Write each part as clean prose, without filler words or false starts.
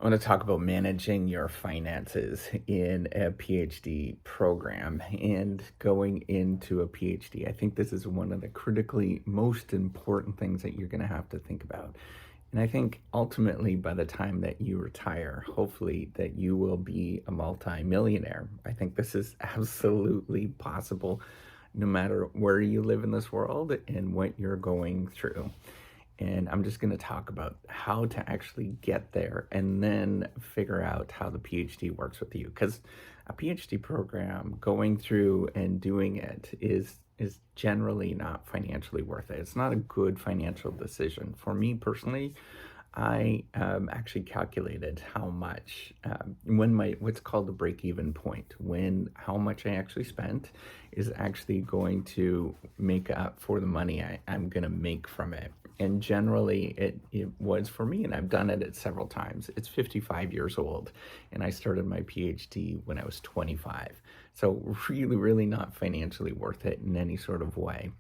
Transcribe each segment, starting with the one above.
I want to talk about managing your finances in a PhD program and going into a PhD. I think this is one of the critically most important things that you're going to have to think about. And I think ultimately, by the time that you retire, hopefully that you will be a multi-millionaire. I think this is absolutely possible no matter where you live in this world and what you're going through. And I'm just going to talk about how to actually get there and then figure out how the PhD works with you. Because a PhD program, going through and doing it is generally not financially worth it. It's not a good financial decision. For me personally, I actually calculated how much when my what's called the break-even point, when how much I actually spent is actually going to make up for the money I'm going to make from it. And generally, it was for me, and I've done it several times. It's 55 years old, and I started my PhD when I was 25. So really, really not financially worth it in any sort of way.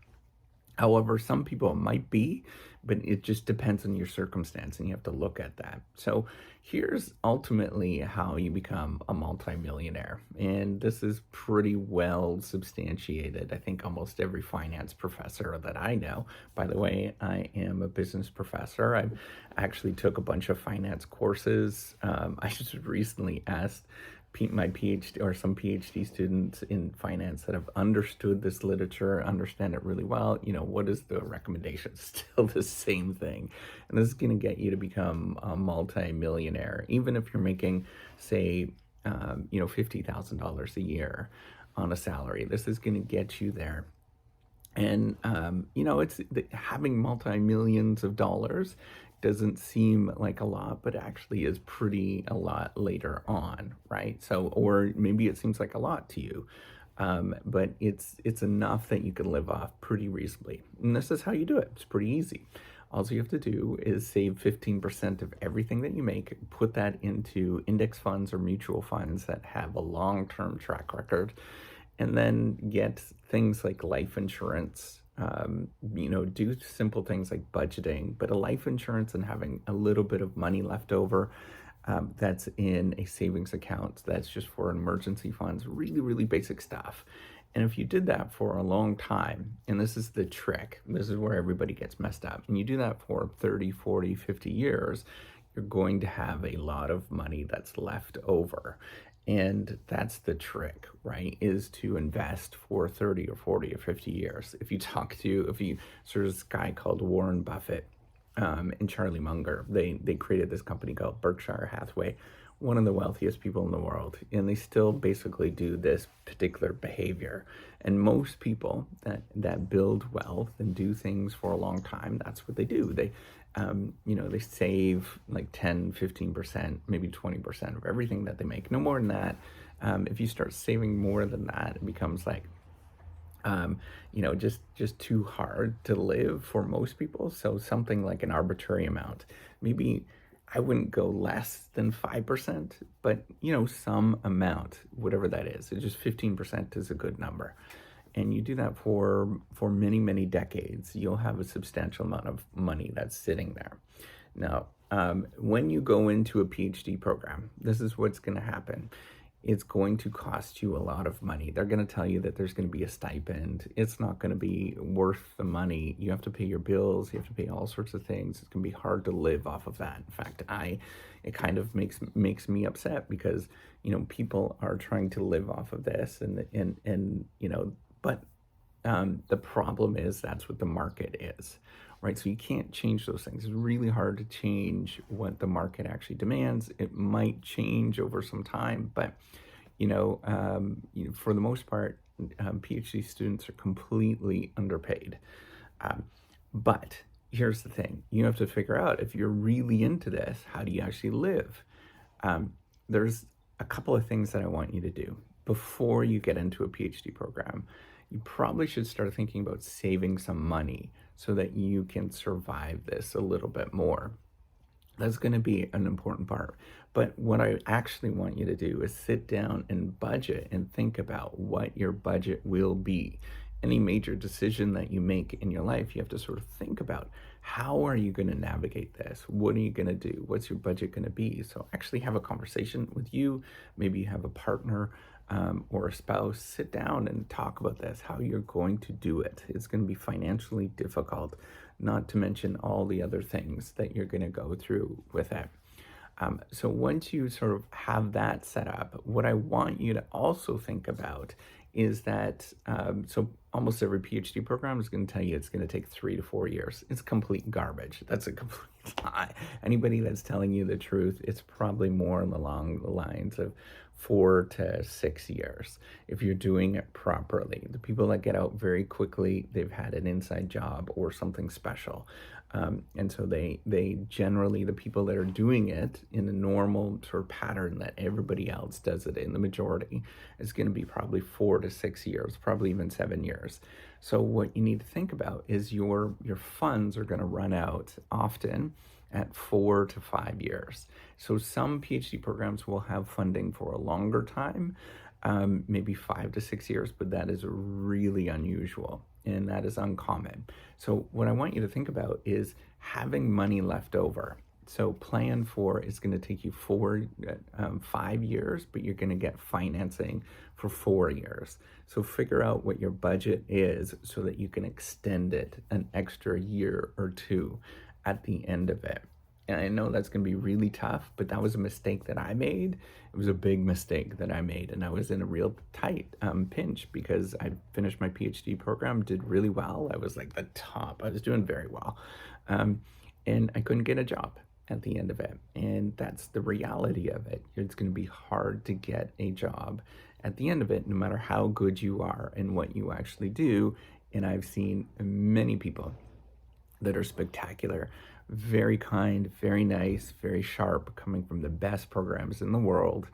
However, some people it might be, but it just depends on your circumstance, and you have to look at that. So here's ultimately how you become a multimillionaire. And this is pretty well substantiated. I think almost every finance professor that I know, by the way, I am a business professor. I actually took a bunch of finance courses. I just recently asked my PhD or some PhD students in finance that have understood this literature, understand it really well. What is the recommendation? Still the same thing. And this is going to get you to become a multi-millionaire, even if you're making, say, $50,000 a year on a salary. This is going to get you there. And, having multi-millions of dollars doesn't seem like a lot, but actually is pretty a lot later on, right? So, or maybe it seems like a lot to you, but it's enough that you can live off pretty reasonably. And this is how you do it. It's pretty easy. All you have to do is save 15% of everything that you make, put that into index funds or mutual funds that have a long-term track record, and then get things like life insurance. Do simple things like budgeting, but a life insurance and having a little bit of money left over that's in a savings account that's just for emergency funds, really, really basic stuff. And if you did that for a long time, and this is the trick, this is where everybody gets messed up, and you do that for 30, 40, 50 years, you're going to have a lot of money that's left over. And that's the trick, right? Is to invest for 30 or 40 or 50 years. If you there's this guy called Warren Buffett and Charlie Munger, they created this company called Berkshire Hathaway, one of the wealthiest people in the world. And they still basically do this particular behavior. And most people that build wealth and do things for a long time, that's what they do. They save like 10, 15%, maybe 20% of everything that they make. No more than that. If you start saving more than that, it becomes like, just too hard to live for most people. So something like an arbitrary amount, maybe I wouldn't go less than 5%, but some amount, whatever that is. So just 15% is a good number. And you do that for many, many decades, you'll have a substantial amount of money that's sitting there. Now, when you go into a PhD program, this is what's going to happen. It's going to cost you a lot of money. They're going to tell you that there's going to be a stipend. It's not going to be worth the money. You have to pay your bills. You have to pay all sorts of things. It's going to be hard to live off of that. In fact, it kind of makes me upset because, people are trying to live off of this but the problem is that's what the market is, right? So you can't change those things. It's really hard to change what the market actually demands. It might change over some time, but for the most part, PhD students are completely underpaid. But here's the thing: you have to figure out if you're really into this, how do you actually live? There's a couple of things that I want you to do before you get into a PhD program. You probably should start thinking about saving some money so that you can survive this a little bit more. That's going to be an important part. But what I actually want you to do is sit down and budget and think about what your budget will be. any major decision that you make in your life, you have to sort of think about, how are you going to navigate this? What are you going to do? What's your budget going to be? So actually have a conversation with you. Maybe you have a partner or a spouse. Sit down and talk about this, how you're going to do it. It's going to be financially difficult, not to mention all the other things that you're going to go through with it. So once you sort of have that set up, what I want you to also think about is that, so almost every PhD program is going to tell you it's going to take 3 to 4 years. It's complete garbage. That's a complete lie. Anybody that's telling you the truth, it's probably more along the lines of 4 to 6 years if you're doing it properly. The people that get out very quickly, they've had an inside job or something special. And so they generally, the people that are doing it in a normal sort of pattern that everybody else does it in, the majority, is going to be probably 4 to 6 years, probably even 7 years. So what you need to think about is your funds are going to run out often at 4 to 5 years. So some PhD programs will have funding for a longer time, maybe 5 to 6 years, but that is really unusual and that is uncommon. So what I want you to think about is having money left over. So plan for, it's going to take you 5 years, but you're going to get financing for 4 years. So figure out what your budget is so that you can extend it an extra year or two at the end of it. And I know that's going to be really tough, but that was a mistake that I made. It was a big mistake that I made, and I was in a real tight pinch because I finished my PhD program, did really well. I was like the top. I was doing very well. And I couldn't get a job at the end of it. And that's the reality of it. It's going to be hard to get a job at the end of it, no matter how good you are and what you actually do. And I've seen many people that are spectacular, very kind, very nice, very sharp, coming from the best programs in the world,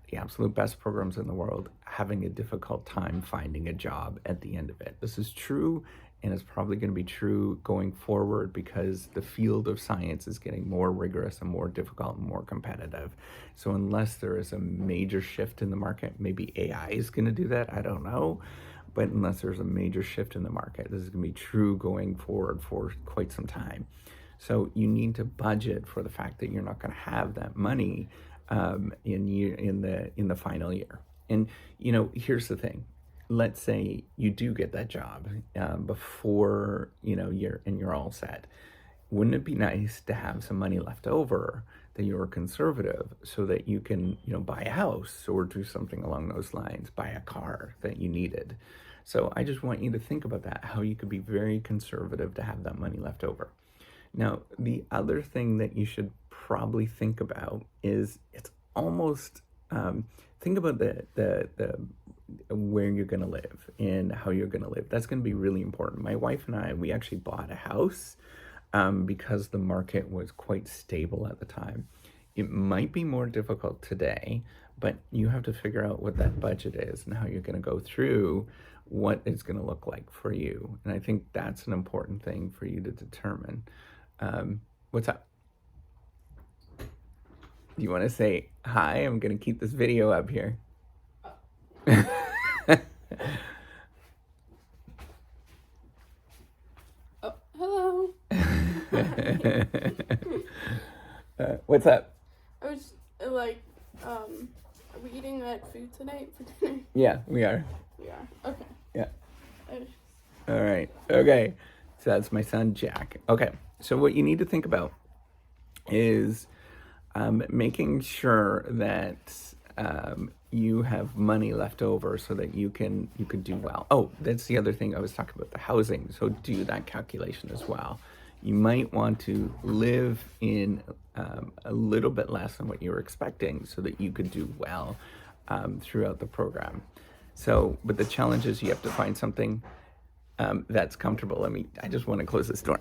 the absolute best programs in the world, having a difficult time finding a job at the end of it. This is true, and it's probably going to be true going forward because the field of science is getting more rigorous and more difficult and more competitive. So unless there is a major shift in the market, maybe AI is going to do that, I don't know. But unless there's a major shift in the market, this is going to be true going forward for quite some time. So you need to budget for the fact that you're not going to have that money in the final year. And here's the thing: let's say you do get that job before you're all set. Wouldn't it be nice to have some money left over that you're conservative so that you can buy a house or do something along those lines, buy a car that you needed? So I just want you to think about that, how you could be very conservative to have that money left over. Now, the other thing that you should probably think about is it's almost, think about the where you're going to live and how you're going to live. That's going to be really important. My wife and I, we actually bought a house because the market was quite stable at the time. It might be more difficult today, but you have to figure out what that budget is and how you're going to go through what it's going to look like for you. And I think that's an important thing for you to determine. What's up? Do you want to say hi? I'm going to keep this video up here. Oh, hello. What's up? I was are we eating that food tonight for dinner? Yeah, we are. We are. Okay. Yeah. All right. Okay. So that's my son, Jack. Okay. So what you need to think about is making sure that you have money left over so that you can do well. Oh, that's the other thing I was talking about, the housing. So do that calculation as well. You might want to live in a little bit less than what you were expecting so that you could do well throughout the program. So, but the challenge is you have to find something that's comfortable. I just want to close this door.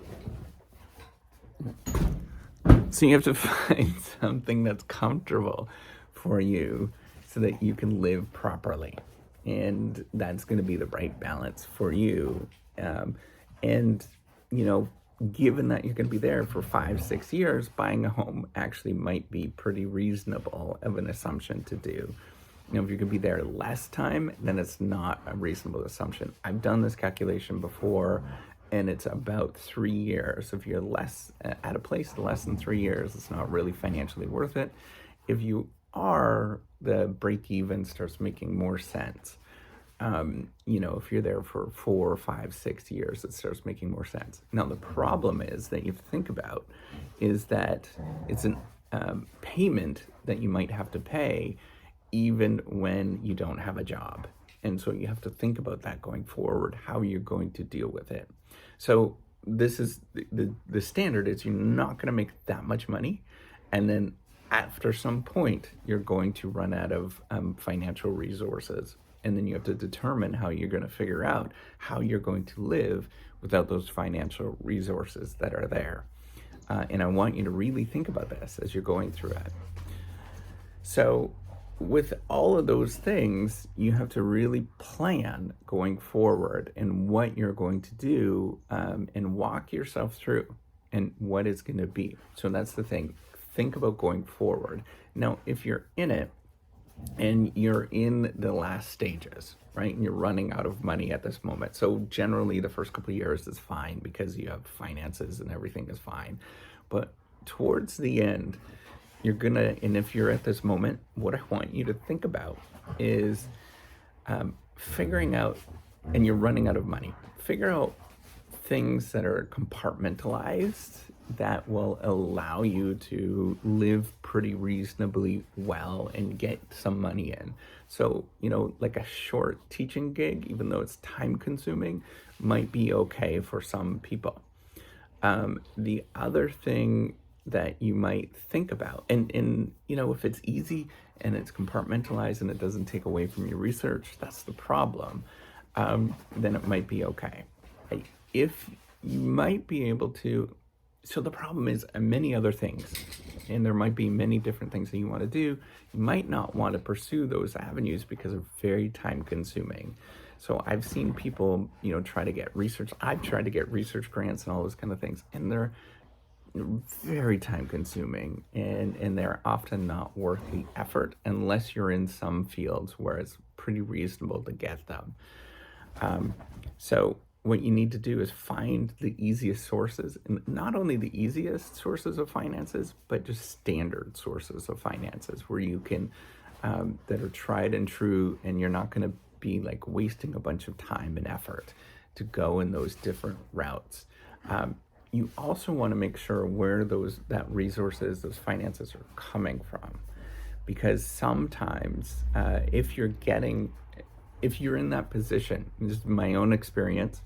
So you have to find something that's comfortable for you so that you can live properly. And that's going to be the right balance for you. And given that you're going to be there for 5-6 years, buying a home actually might be pretty reasonable of an assumption to do. Now, if you're going to be there less time, then it's not a reasonable assumption. I've done this calculation before, and it's about 3 years. If you're less at a place less than 3 years, it's not really financially worth it. If you are, the break even starts making more sense. If you're there for 4, 5, 6 years, it starts making more sense. Now, the problem is that you have to think about is that it's an payment that you might have to pay even when you don't have a job. And so you have to think about that going forward, how you're going to deal with it. So this is the standard is you're not going to make that much money. And then after some point, you're going to run out of financial resources. And then you have to determine how you're going to figure out how you're going to live without those financial resources that are there. And I want you to really think about this as you're going through it. So with all of those things, you have to really plan going forward and what you're going to do and walk yourself through and what it's going to be. So that's the thing. Think about going forward. Now, if you're in it and you're in the last stages, right, and you're running out of money at this moment. So generally the first couple of years is fine because you have finances and everything is fine. But towards the end, and if you're at this moment, what I want you to think about is figuring out, and you're running out of money, figure out things that are compartmentalized that will allow you to live pretty reasonably well and get some money in. So, like a short teaching gig, even though it's time consuming, might be okay for some people. The other thing that you might think about, and if it's easy and it's compartmentalized and it doesn't take away from your research, that's the problem, then it might be okay. If you might be able to, so the problem is many other things, and there might be many different things that you want to do. You might not want to pursue those avenues because they're very time consuming. So I've seen people, try to get research. I've tried to get research grants and all those kind of things, and they're very time consuming and they're often not worth the effort unless you're in some fields where it's pretty reasonable to get them. So what you need to do is find the easiest sources, and not only the easiest sources of finances, but just standard sources of finances where you can, that are tried and true, and you're not going to be like wasting a bunch of time and effort to go in those different routes. You also want to make sure where those finances are coming from, because sometimes if you're in that position, this is my own experience.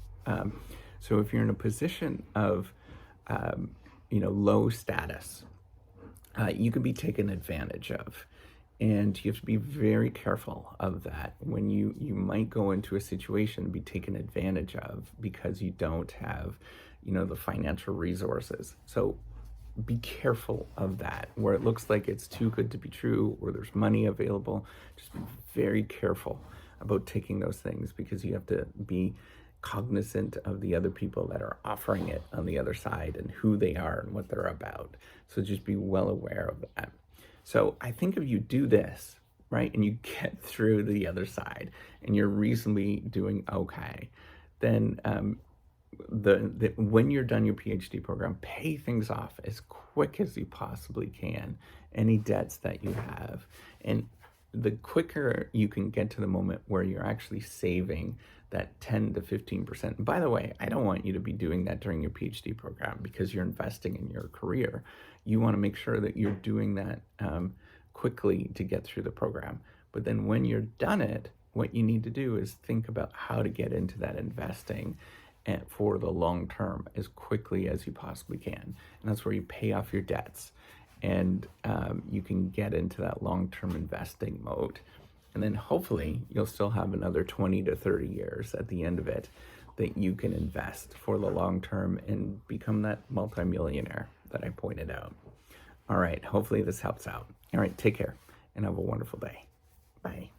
So if you're in a position of low status, you can be taken advantage of. And you have to be very careful of that when you might go into a situation and be taken advantage of because you don't have, the financial resources. So be careful of that. Where it looks like it's too good to be true, or there's money available, just be very careful about taking those things, because you have to be cognizant of the other people that are offering it on the other side and who they are and what they're about. So just be well aware of that. So I think if you do this, right, and you get through the other side and you're reasonably doing okay, then when you're done your PhD program, pay things off as quick as you possibly can, any debts that you have. And the quicker you can get to the moment where you're actually saving that 10 to 15%. And by the way, I don't want you to be doing that during your PhD program because you're investing in your career. You want to make sure that you're doing that quickly to get through the program. But then when you're done it, what you need to do is think about how to get into that investing for the long term as quickly as you possibly can. And that's where you pay off your debts and you can get into that long-term investing mode. And then hopefully you'll still have another 20 to 30 years at the end of it that you can invest for the long term and become that multimillionaire that I pointed out. All right, hopefully this helps out. All right, take care and have a wonderful day. Bye.